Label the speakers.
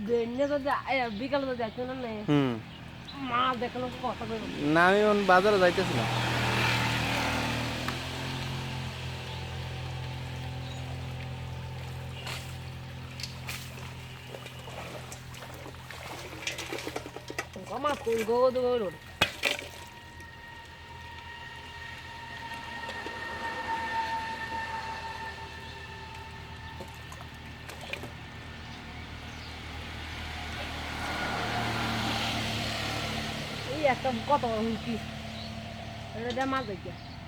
Speaker 1: বেন্যা যদি বিকালে যদি যাইতো না মা দেখলো কথা কই
Speaker 2: না আমি বাজারে যাইতেছিলাম।
Speaker 1: কমা কই গো দো এই একটা কত কি এটা মাছ দেখি